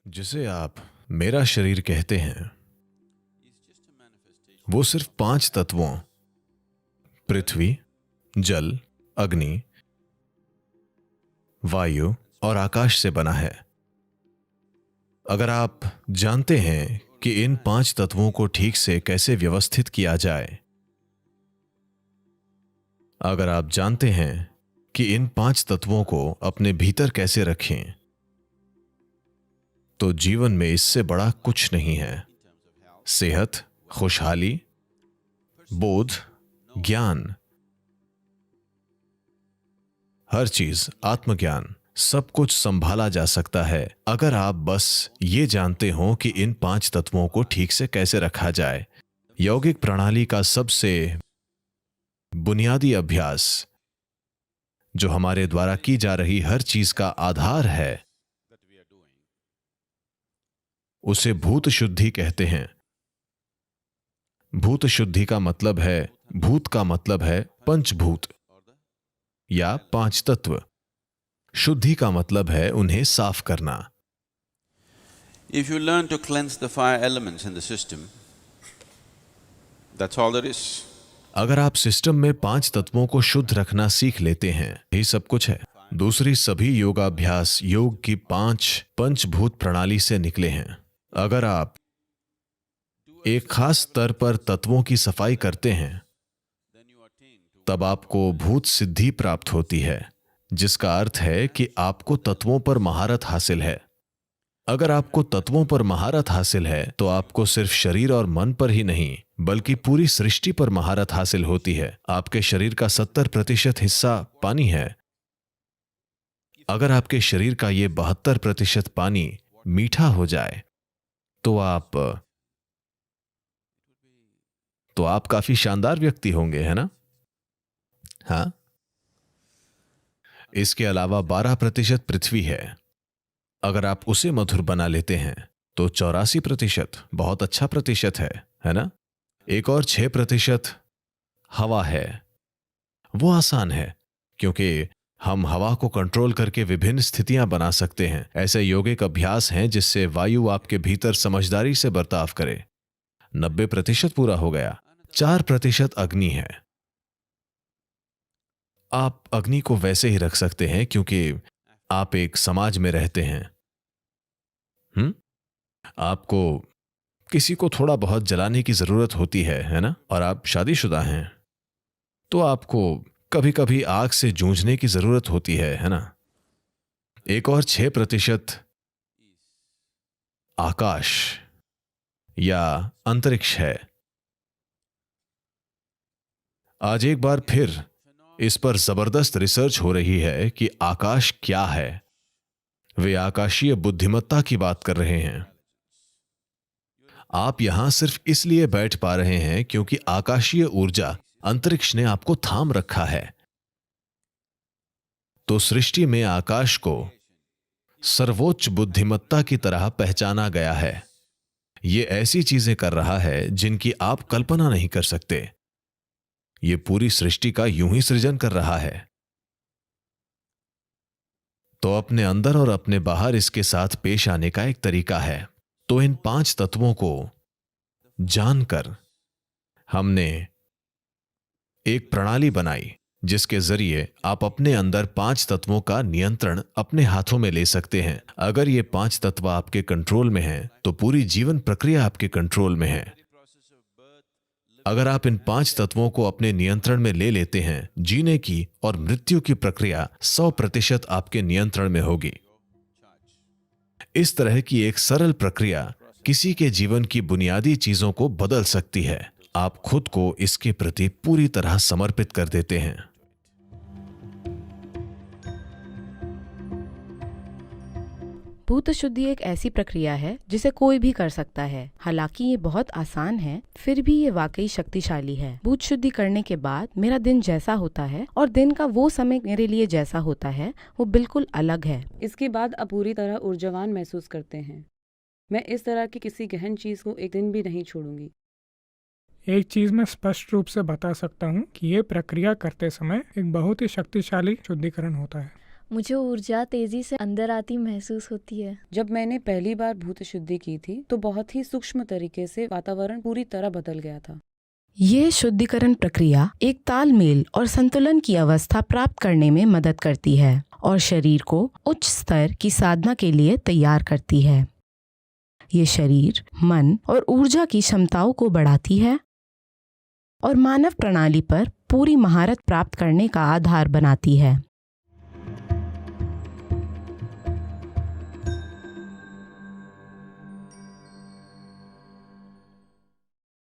जिसे आप मेरा शरीर कहते हैं, वो सिर्फ 5 तत्वों पृथ्वी, जल, अग्नि, वायु और आकाश से बना है। अगर आप जानते हैं कि इन 5 तत्वों को ठीक से कैसे व्यवस्थित किया जाए, अगर आप जानते हैं कि इन 5 तत्वों को अपने भीतर कैसे रखें, तो जीवन में इससे बड़ा कुछ नहीं है। सेहत, खुशहाली, बोध, ज्ञान, हर चीज, आत्मज्ञान, सब कुछ संभाला जा सकता है अगर आप बस ये जानते हो कि इन 5 तत्वों को ठीक से कैसे रखा जाए। यौगिक प्रणाली का सबसे बुनियादी अभ्यास, जो हमारे द्वारा की जा रही हर चीज का आधार है, उसे भूत शुद्धि कहते हैं। भूत शुद्धि का मतलब है, भूत का मतलब है पंचभूत या 5 तत्व। शुद्धि का मतलब है उन्हें साफ करना। If you learn to cleanse the 5 elements in the system, that's all there is. अगर आप सिस्टम में 5 तत्वों को शुद्ध रखना सीख लेते हैं, यही सब कुछ है। दूसरी सभी योगाभ्यास योग की 5 पंचभूत प्रणाली से निकले हैं। अगर आप एक खास स्तर पर तत्वों की सफाई करते हैं, तब आपको भूत सिद्धि प्राप्त होती है, जिसका अर्थ है कि आपको तत्वों पर महारत हासिल है। अगर आपको तत्वों पर महारत हासिल है, तो आपको सिर्फ शरीर और मन पर ही नहीं, बल्कि पूरी सृष्टि पर महारत हासिल होती है। आपके शरीर का 70% हिस्सा पानी है। अगर आपके शरीर का ये 72% पानी मीठा हो जाए, तो आप काफी शानदार व्यक्ति होंगे, है ना? हाँ। इसके अलावा 12% पृथ्वी है। अगर आप उसे मधुर बना लेते हैं, तो 84% बहुत अच्छा प्रतिशत है ना? एक और 6% हवा है। वो आसान है, क्योंकि हम हवा को कंट्रोल करके विभिन्न स्थितियां बना सकते हैं। ऐसे योगिक अभ्यास हैं जिससे वायु आपके भीतर समझदारी से बर्ताव करे। 90% पूरा हो गया। 4% अग्नि है। आप अग्नि को वैसे ही रख सकते हैं क्योंकि आप एक समाज में रहते हैं। आपको किसी को थोड़ा बहुत जलाने की जरूरत होती है ना? और आप शादीशुदा हैं, तो आपको कभी कभी आग से जूझने की जरूरत होती है ना? एक और 6% आकाश या अंतरिक्ष है। आज एक बार फिर इस पर जबरदस्त रिसर्च हो रही है कि आकाश क्या है। वे आकाशीय बुद्धिमत्ता की बात कर रहे हैं। आप यहां सिर्फ इसलिए बैठ पा रहे हैं क्योंकि आकाशीय ऊर्जा, अंतरिक्ष ने आपको थाम रखा है। तो सृष्टि में आकाश को सर्वोच्च बुद्धिमत्ता की तरह पहचाना गया है। यह ऐसी चीजें कर रहा है जिनकी आप कल्पना नहीं कर सकते। यह पूरी सृष्टि का यूं ही सृजन कर रहा है। तो अपने अंदर और अपने बाहर इसके साथ पेश आने का एक तरीका है। तो इन 5 तत्वों को जानकर हमने एक प्रणाली बनाई, जिसके जरिए आप अपने अंदर 5 तत्वों का नियंत्रण अपने हाथों में ले सकते हैं। अगर ये 5 तत्व आपके कंट्रोल में हैं, तो पूरी जीवन प्रक्रिया आपके कंट्रोल में है। अगर आप इन 5 तत्वों को अपने नियंत्रण में ले लेते हैं, जीने की और मृत्यु की प्रक्रिया 100% आपके नियंत्रण में होगी। इस तरह की एक सरल प्रक्रिया किसी के जीवन की बुनियादी चीजों को बदल सकती है। आप खुद को इसके प्रति पूरी तरह समर्पित कर देते हैं। भूत शुद्धि एक ऐसी प्रक्रिया है जिसे कोई भी कर सकता है। हालांकि ये बहुत आसान है, फिर भी ये वाकई शक्तिशाली है। भूत शुद्धि करने के बाद मेरा दिन जैसा होता है और दिन का वो समय मेरे लिए जैसा होता है, वो बिल्कुल अलग है। इसके बाद आप पूरी तरह ऊर्जावान महसूस करते हैं। मैं इस तरह की किसी गहन चीज को एक दिन भी नहीं छोड़ूंगी। एक चीज मैं स्पष्ट रूप से बता सकता हूँ कि ये प्रक्रिया करते समय एक बहुत ही शक्तिशाली शुद्धिकरण होता है। मुझे ऊर्जा तेजी से अंदर आती महसूस होती है। जब मैंने पहली बार भूत शुद्धि की थी तो बहुत ही सूक्ष्म तरीके से वातावरण पूरी तरह बदल गया था। ये शुद्धिकरण प्रक्रिया एक तालमेल और संतुलन की अवस्था प्राप्त करने में मदद करती है और शरीर को उच्च स्तर की साधना के लिए तैयार करती है। ये शरीर, मन और ऊर्जा की क्षमताओं को बढ़ाती है और मानव प्रणाली पर पूरी महारत प्राप्त करने का आधार बनाती है।